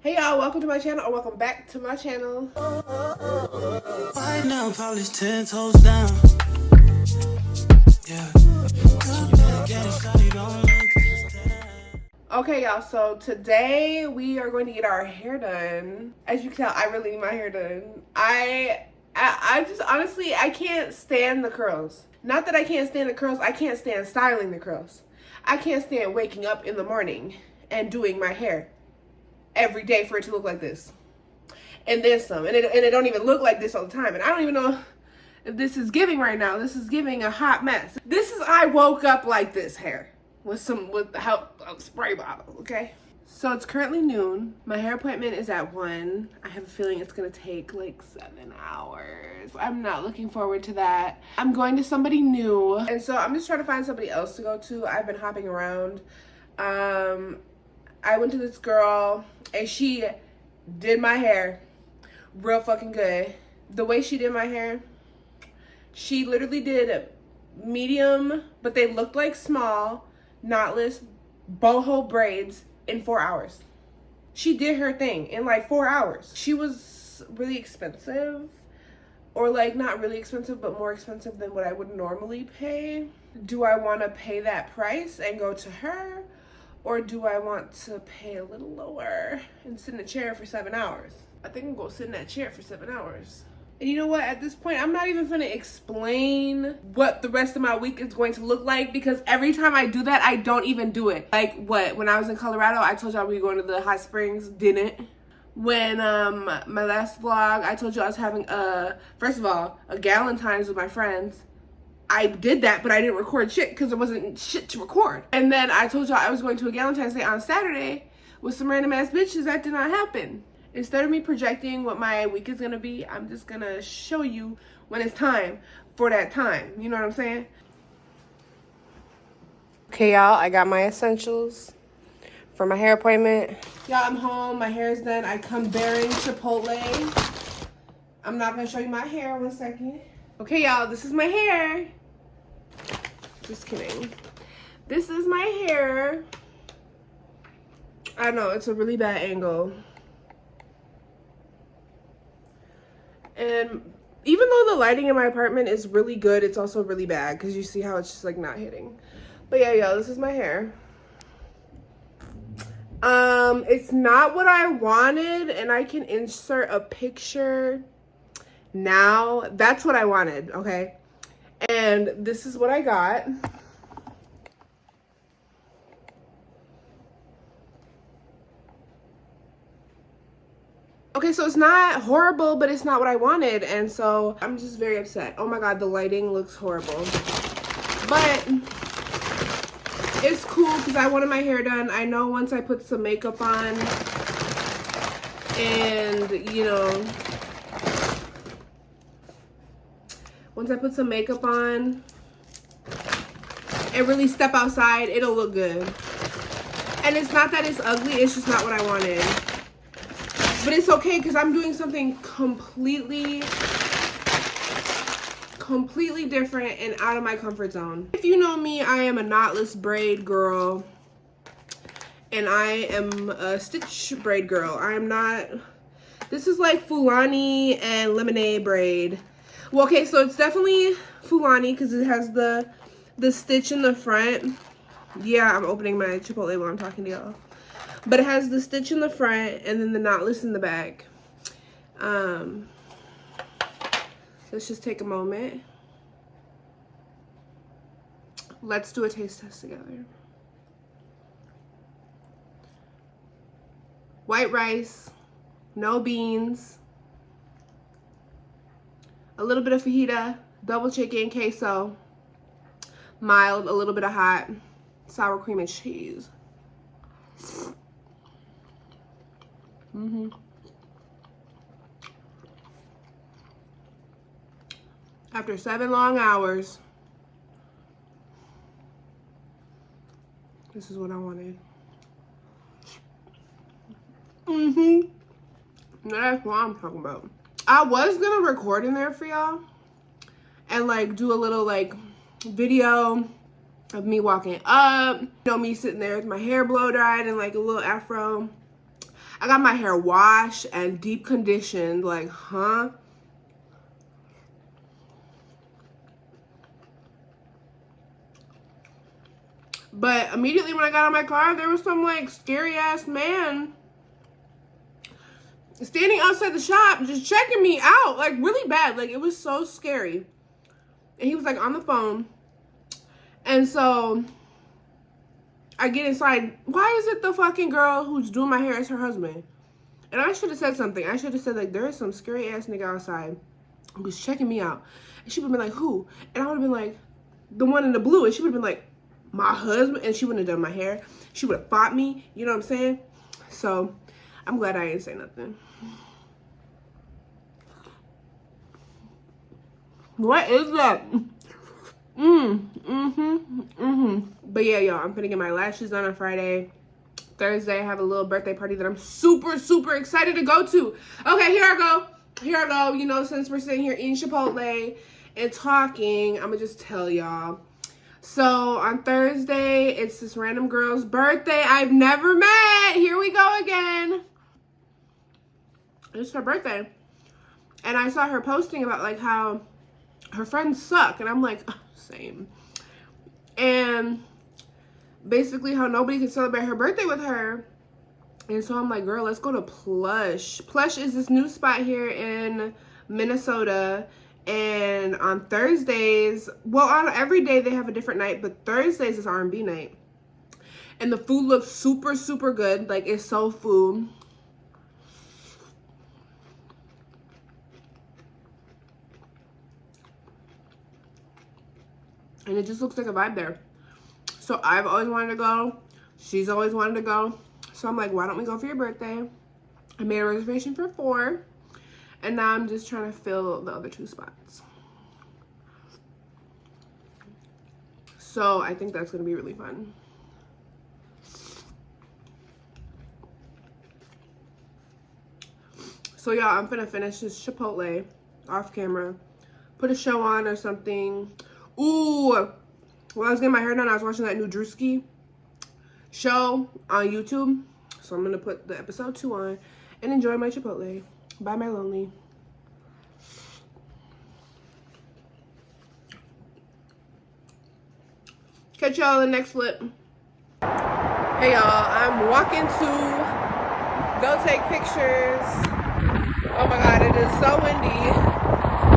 Hey y'all, welcome to my channel, or welcome back to my channel. Right now, probably 10 toes down. Yeah. Okay y'all, so today we are going to get our hair done. As you can tell, I really need my hair done. I just honestly, I can't stand the curls. Not that I can't stand the curls, I can't stand styling the curls. I can't stand waking up in the morning and doing my hair every day for it to look like this. And then some. And it don't even look like this all the time. And I don't even know if this is giving right now. This is giving a hot mess. This is I woke up like this hair with the help of a spray bottle, okay? So it's currently noon. My hair appointment is at 1. I have a feeling it's gonna take like 7 hours. I'm not looking forward to that. I'm going to somebody new. And so I'm just trying to find somebody else to go to. I've been hopping around. I went to this girl and she did my hair real fucking good. The way she did my hair, she literally did medium, but they looked like small, knotless, boho braids in 4 hours. She did her thing in like 4 hours. She was really expensive, or like not really expensive, but more expensive than what I would normally pay. Do I want to pay that price and go to her? Or do I want to pay a little lower and sit in a chair for 7 hours? I think I'm gonna sit in that chair for 7 hours. And you know what? At this point, I'm not even gonna explain what the rest of my week is going to look like, because every time I do that, I don't even do it. Like what? When I was in Colorado, I told y'all we were going to the hot springs, didn't. When my last vlog, I told you I was having first of all, a Galentine's with my friends. I did that, but I didn't record shit because there wasn't shit to record. And then I told y'all I was going to a Galentine's Day on Saturday with some random ass bitches. That did not happen. Instead of me projecting what my week is gonna be, I'm just gonna show you when it's time for that time. You know what I'm saying? Okay, y'all, I got my essentials for my hair appointment. Y'all, I'm home. My hair is done. I come bearing Chipotle. I'm not gonna show you my hair. 1 second. Okay, y'all, this is my hair. Just kidding. This is my hair. I know, it's a really bad angle. And even though the lighting in my apartment is really good, it's also really bad because you see how it's just like not hitting. But yeah, y'all, this is my hair. It's not what I wanted, and I can insert a picture now. That's what I wanted, okay? And this is what I got. Okay, so it's not horrible, but it's not what I wanted, and so I'm just very upset. Oh my god, the lighting looks horrible. But it's cool because I wanted my hair done. I know once I put some makeup on and, you know, once I put some makeup on and really step outside, it'll look good. And it's not that it's ugly, it's just not what I wanted. But it's okay because I'm doing something completely different and out of my comfort zone. If you know me, I am a knotless braid girl. And I am a stitch braid girl. I am not... This is like Fulani and lemonade braid. Well, okay, so it's definitely Fulani because it has the stitch in the front. Yeah, I'm opening my Chipotle while I'm talking to y'all. But it has the stitch in the front and then the knotless in the back. Let's just take a moment. Let's do a taste test together. White rice, no beans, a little bit of fajita, double chicken, queso, mild, a little bit of hot, sour cream and cheese. After 7 long hours, this is what I wanted. That's what I'm talking about. I was gonna record in there for y'all and like do a little like video of me walking up, you know, me sitting there with my hair blow dried and like a little afro. I got my hair washed and deep conditioned. Like, huh? But immediately when I got out of my car, there was some like scary ass man standing outside the shop just checking me out, like really bad. Like, it was so scary. And he was like on the phone. And so I get inside. Why is it the fucking girl who's doing my hair is her husband? And I should have said something. I should have said, like, there is some scary ass nigga outside who was checking me out. And she would have been like, who? And I would have been like, the one in the blue. And she would have been like, my husband. And she wouldn't have done my hair. She would have fought me. You know what I'm saying? So I'm glad I didn't say nothing. What is that? But yeah, y'all, I'm finna get my lashes done on Friday. Thursday, I have a little birthday party that I'm super, super excited to go to. Okay, here I go. You know, since we're sitting here eating Chipotle and talking, I'm gonna just tell y'all. So on Thursday, it's this random girl's birthday I've never met. Here we go again. It's her birthday. And I saw her posting about like how her friends suck. And I'm like, oh, same. And basically how nobody can celebrate her birthday with her. And so I'm like, girl, let's go to Plush. Plush is this new spot here in Minnesota. And on Thursdays, well, on every day they have a different night, but Thursdays is R&B night. And the food looks super, super good. Like, it's soul food. And it just looks like a vibe there. So I've always wanted to go. She's always wanted to go. So I'm like, why don't we go for your birthday? I made a reservation for 4. And now I'm just trying to fill the other 2 spots. So I think that's going to be really fun. So y'all, I'm finna finish this Chipotle off camera. Put a show on or something. Ooh, while I was getting my hair done, I was watching that new Drewski show on YouTube. So I'm gonna put the episode 2 on and enjoy my Chipotle. Bye, my lonely. Catch y'all in the next flip. Hey y'all, I'm walking to go take pictures. Oh my God, it is so windy.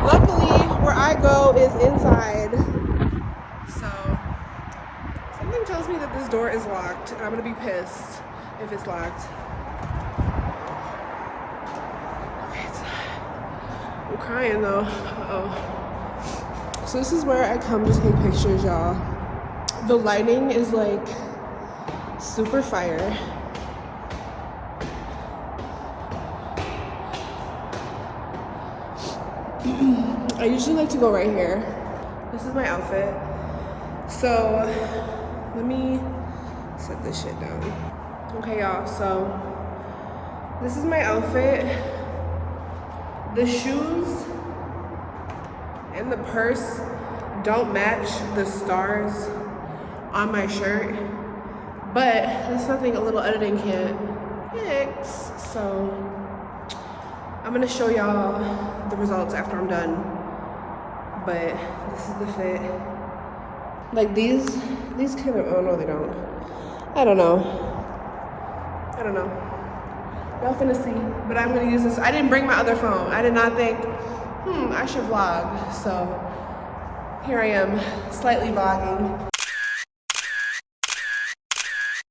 Luckily, where I go is inside. So, something tells me that this door is locked. I'm gonna be pissed if it's locked. Okay, it's not. I'm crying though. Uh-oh. So this is where I come to take pictures, y'all. The lighting is like super fire. I usually like to go right here. This is my outfit. So let me set this shit down. Okay, y'all, so this is my outfit. The shoes and the purse don't match the stars on my shirt, but that's something a little editing can't fix. So I'm gonna show y'all the results after I'm done. But this is the fit. Like these kind of, oh no they don't. I don't know. Y'all finna see, but I'm gonna use this. I didn't bring my other phone. I did not think, I should vlog. So here I am, slightly vlogging.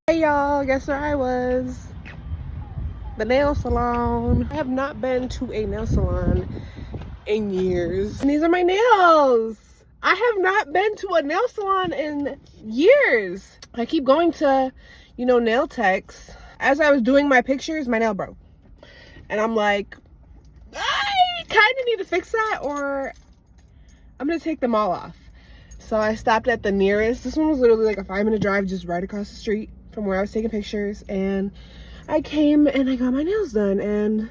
Hey y'all, guess where I was? The nail salon. I have not been to a nail salon in years. And these are my nails. I have not been to a nail salon in years. I keep going to, you know, nail techs. As I was doing my pictures, my nail broke. And I'm like, I kind of need to fix that or I'm gonna take them all off. So I stopped at the nearest. This one was literally like a 5-minute drive just right across the street from where I was taking pictures. And I came and I got my nails done and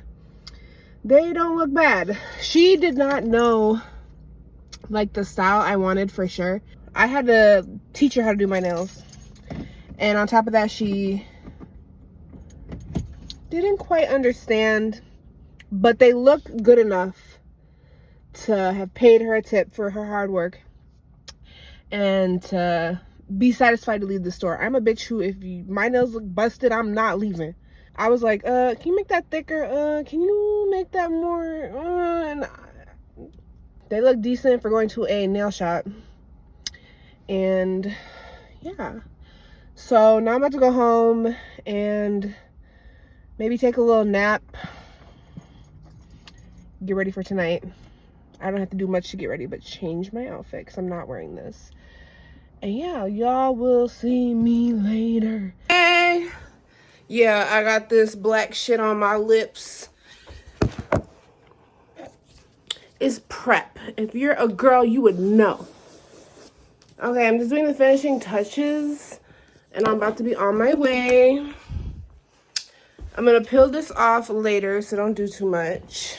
they don't look bad. She did not know like the style I wanted for sure. I had to teach her how to do my nails. And on top of that, she didn't quite understand, but they look good enough to have paid her a tip for her hard work and to be satisfied to leave the store. I'm a bitch who, if my nails look busted, I'm not leaving. I was like, can you make that thicker? Can you make that more? And they look decent for going to a nail shop. And yeah. So now I'm about to go home and maybe take a little nap. Get ready for tonight. I don't have to do much to get ready, but change my outfit because I'm not wearing this. And yeah, y'all will see me later. Hey! Yeah, I got this black shit on my lips. It's prep. If you're a girl, you would know. Okay, I'm just doing the finishing touches. And I'm about to be on my way. I'm going to peel this off later, so don't do too much.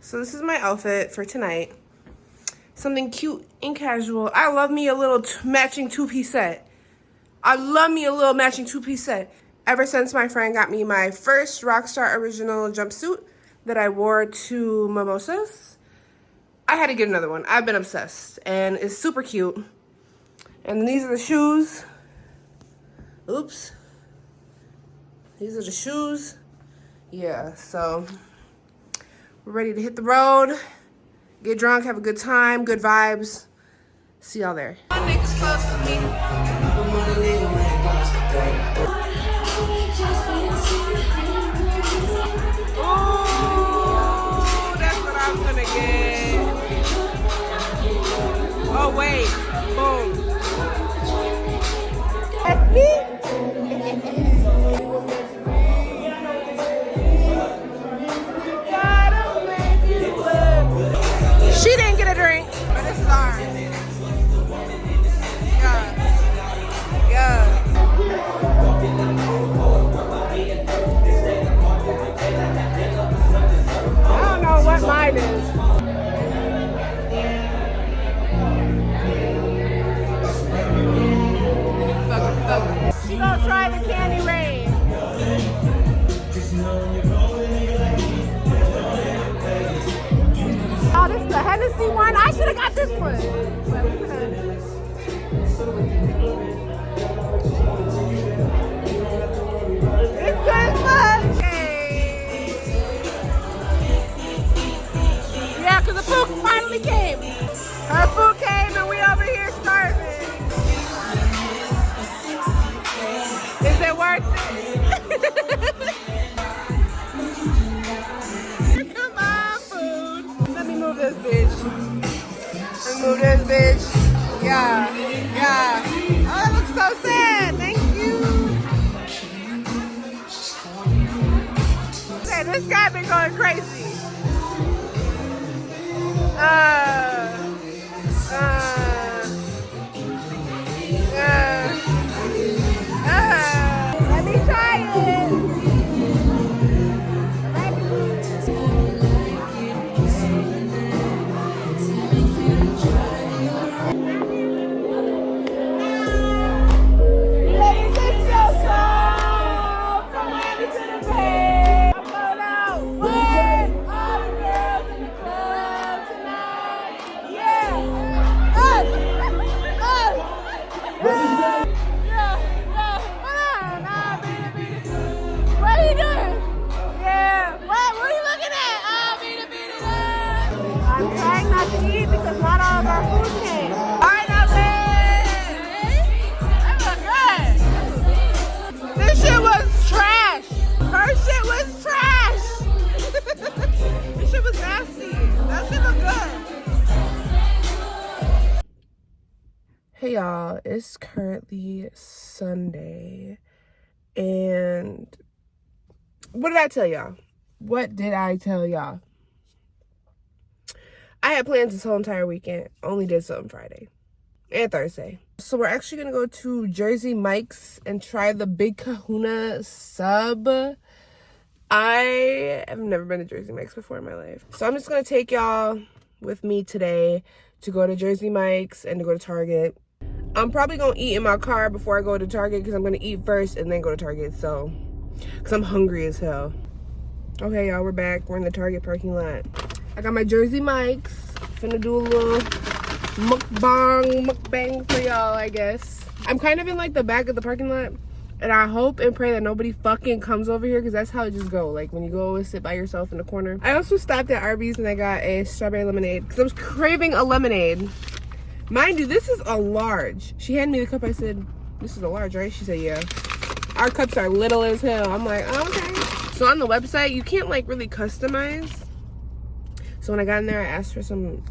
So this is my outfit for tonight. Something cute and casual. I love me a little matching two-piece set. I love me a little matching two-piece set. Ever since my friend got me my first Rockstar Original jumpsuit that I wore to mimosas, I had to get another one. I've been obsessed, and it's super cute. And these are the shoes. Oops. These are the shoes. Yeah, so we're ready to hit the road, get drunk, have a good time, good vibes. See y'all there. My niggas close to me. Ooh, that's what I'm gonna get. Oh wait, boom. That's me. She didn't get a drink, but this is ours. Yeah. Yeah. I don't know what mine is. She gonna try the candy rain. Oh, this is the Hennessy one. I should have got this one. It's good fun. Hey. Yeah, because the food finally came. Her food came and we over here starving. Is it worth it? Come on, food. Let me move this bitch. Remove this bitch. Yeah, yeah. Oh, that looks so sad. Thank you. Okay, this guy been going crazy. Let me try it. Because not all of our food came. Alright, now, that look good. This shit was trash. Her shit was trash. This shit was nasty. That shit looked good. Hey y'all, it's currently Sunday. And what did I tell y'all? What did I tell y'all? I had plans this whole entire weekend. Only did something Friday and Thursday. So we're actually going to go to Jersey Mike's and try the Big Kahuna sub. I have never been to Jersey Mike's before in my life. So I'm just going to take y'all with me today to go to Jersey Mike's and to go to Target. I'm probably going to eat in my car before I go to Target because I'm going to eat first and then go to Target. So because I'm hungry as hell. Okay, y'all, we're back. We're in the Target parking lot. I got my Jersey mics. Finna do a little mukbang for y'all, I guess. I'm kind of in like the back of the parking lot, and I hope and pray that nobody fucking comes over here, because that's how it just go. Like when you go and sit by yourself in the corner. I also stopped at Arby's and I got a strawberry lemonade because I was craving a lemonade. Mind you, this is a large. She handed me the cup. I said, this is a large, right? She said, yeah. Our cups are little as hell. I'm like, oh, okay. So on the website, you can't like really customize. So when I got in there, I asked for some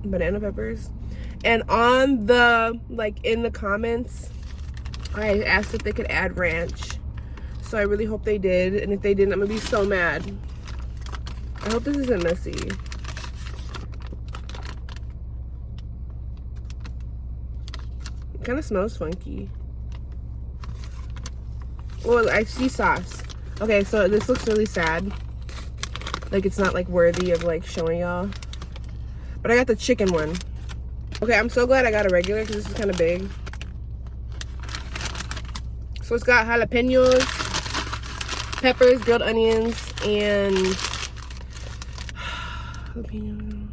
banana peppers. And on the, like in the comments, I asked if they could add ranch. So I really hope they did. And if they didn't, I'm gonna be so mad. I hope this isn't messy. It kind of smells funky. Oh, I see sauce. Okay, so this looks really sad. Like it's not like worthy of like showing y'all. But I got the chicken one. Okay, I'm so glad I got a regular because this is kind of big. So it's got jalapenos, peppers, grilled onions, and jalapeno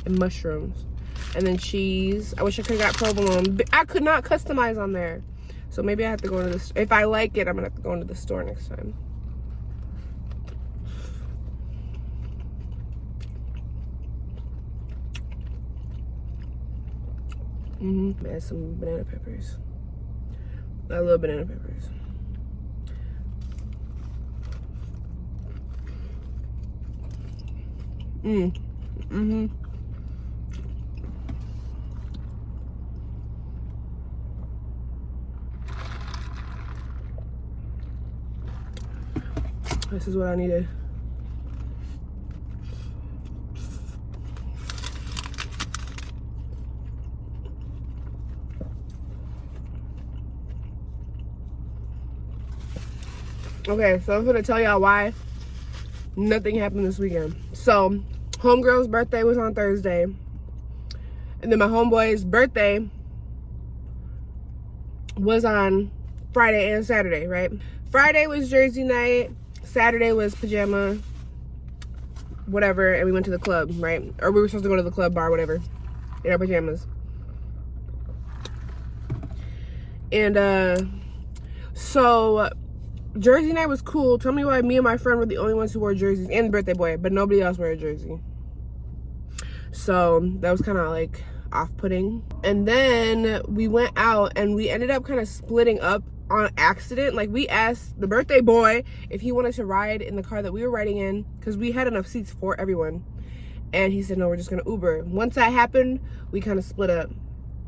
and mushrooms. And then cheese. I wish I could have got provolone. But I could not customize on there. So maybe I have to go into this. If I like it, I'm gonna have to go into the store next time. Add some banana peppers. I love banana peppers. This is what I needed. Okay, so I'm gonna tell y'all why nothing happened this weekend. So, homegirl's birthday was on Thursday. And then my homeboy's birthday was on Friday and Saturday, right? Friday was Jersey night. Saturday was pajama, whatever, and we went to the club, right? Or we were supposed to go to the club, bar, whatever, in our pajamas. And, so Jersey night was cool. Tell me why me and my friend were the only ones who wore jerseys, and the birthday boy, but nobody else wore a jersey. So that was kind of like off-putting. And then we went out and we ended up kind of splitting up on accident. Like we asked the birthday boy if he wanted to ride in the car that we were riding in, because we had enough seats for everyone. And he said, no, we're just gonna Uber. Once that happened, we kind of split up.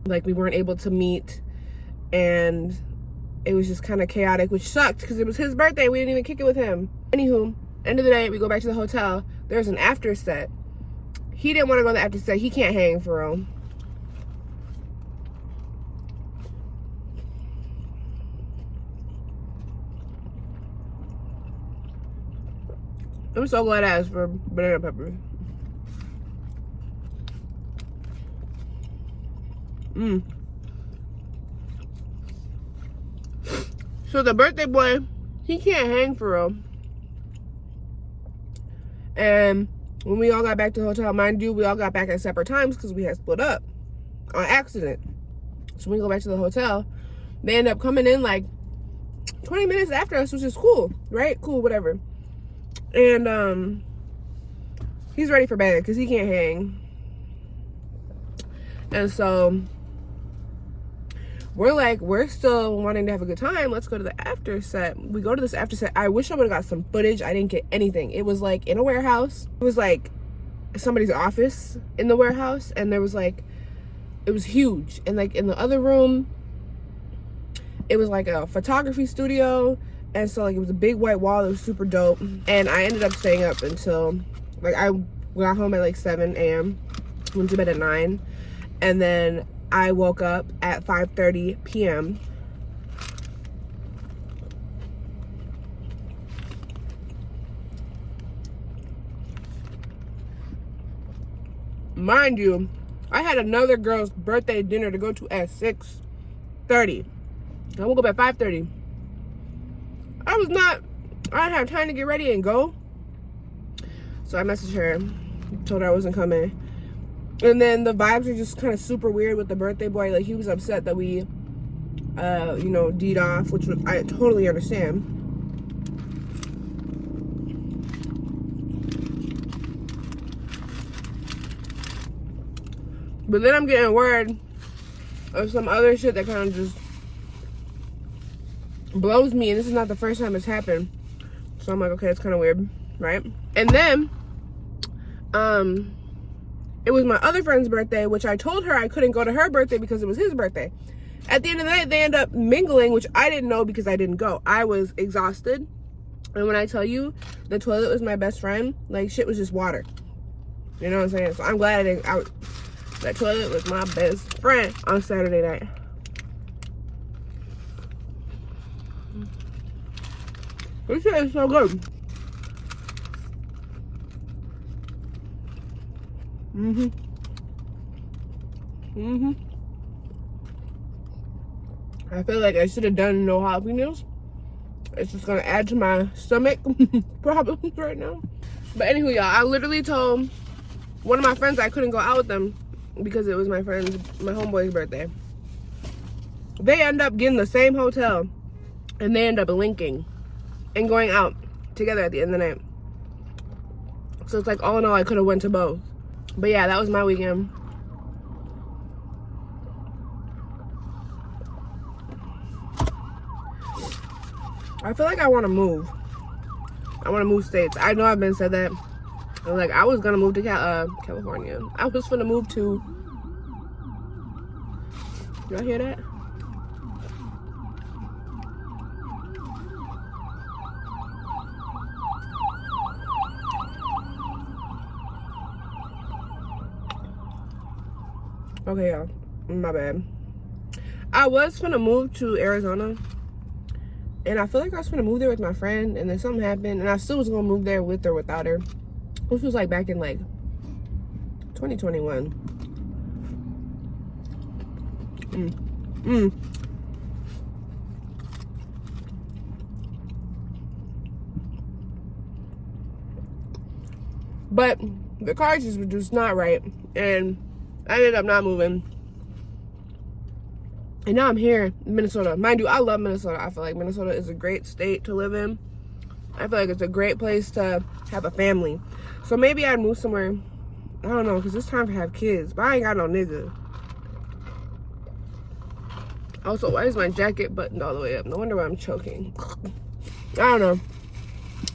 Like we weren't able to meet, and it was just kind of chaotic, which sucked because it was his birthday. We didn't even kick it with him. Anywho, end of the day, we go back to the hotel. There's an after set. He didn't want to go to the after set. He can't hang for real. I'm so glad I asked for banana peppers. So the birthday boy, he can't hang for real. And when we all got back to the hotel, mind you, we all got back at separate times because we had split up on accident. So when we go back to the hotel, they end up coming in like 20 minutes after us, which is cool, right? Cool, whatever. And he's ready for bed because he can't hang. And so we're like, we're still wanting to have a good time. Let's go to the after set. We go to this after set. I wish I would have got some footage. I didn't get anything. It was like in a warehouse. It was like somebody's office in the warehouse. And there was like, it was huge. And like in the other room, it was like a photography studio. And so like it was a big white wall. It was super dope. And I ended up staying up until like I got home at like 7 a.m. Went to bed at 9. And then I woke up at 5:30 p.m. Mind you, I had another girl's birthday dinner to go to at 6:30. I woke up at 5:30. I didn't have time to get ready and go. So I messaged her, told her I wasn't coming. And then the vibes are just kind of super weird with the birthday boy. Like, he was upset that we, you know, D'd off, which I totally understand. But then I'm getting word of some other shit that kind of just blows me. And this is not the first time it's happened. So I'm like, okay, it's kind of weird, right? And then, it was my other friend's birthday, which I told her I couldn't go to her birthday because it was his birthday. At the end of the night, they end up mingling, which I didn't know because I didn't go. I was exhausted. And when I tell you the toilet was my best friend, like, shit was just water. You know what I'm saying? So I'm glad I didn't. That toilet was my best friend on Saturday night. This shit is so good. I feel like I should have done no jalapenos. It's just gonna add to my stomach problems right now. But anywho, y'all, I literally told one of my friends I couldn't go out with them because it was my homeboy's birthday. They end up getting the same hotel and they end up linking and going out together at the end of the night. So it's like, all in all, I could have went to both. But yeah, that was my weekend. I feel like I want to move. I want to move states. I know I've been said that. Like, I was gonna move to California. I was gonna move to. Y'all hear that? Okay, y'all. My bad. I was gonna move to Arizona. And I feel like I was gonna move there with my friend. And then something happened. And I still was gonna move there with or without her. This was like back in like 2021. But the car just was just not right. And I ended up not moving. And now I'm here in Minnesota. Mind you, I love Minnesota. I feel like Minnesota is a great state to live in. I feel like it's a great place to have a family. So maybe I'd move somewhere, I don't know, because it's time to have kids. But I ain't got no nigga. Also, why is my jacket buttoned all the way up? No wonder why I'm choking. I don't know.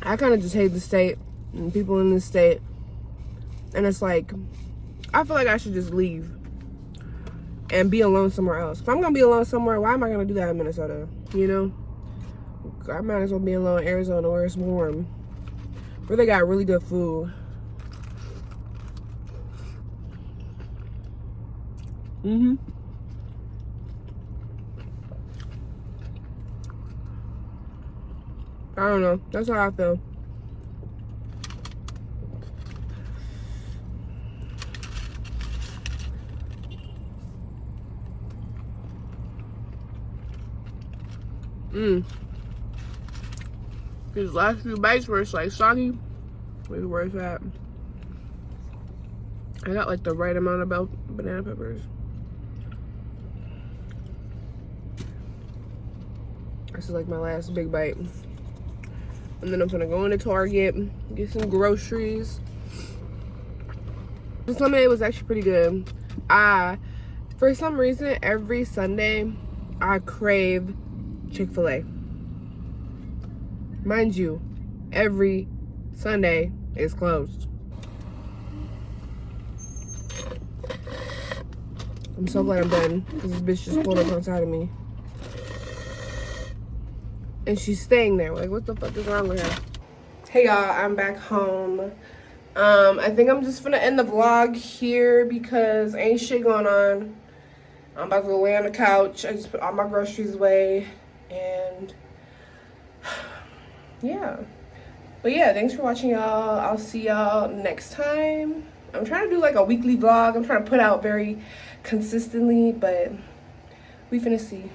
I kind of just hate the state and people in this state. And it's like, I feel like I should just leave and be alone somewhere else. If I'm going to be alone somewhere, why am I going to do that in Minnesota? You know? I might as well be alone in Arizona where it's warm. Where they got really good food. I don't know. That's how I feel. These last few bites where it's like soggy is where it's at. I got like the right amount of banana peppers. This is like my last big bite. And then I'm gonna go into Target, get some groceries. This lemonade was actually pretty good. For some reason, every Sunday, I crave Chick-fil-A. Mind you, every Sunday is closed. I'm so glad I'm done, because this bitch just pulled up on side of me. And she's staying there. Like, what the fuck is wrong with her? Hey y'all, I'm back home. I think I'm just gonna end the vlog here because ain't shit going on. I'm about to go lay on the couch. I just put all my groceries away and yeah. But yeah, thanks for watching, y'all. I'll see y'all next time. I'm trying to do like a weekly vlog. I'm trying to put out very consistently, but we finna see.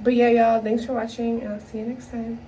But yeah, y'all, thanks for watching and I'll see you next time.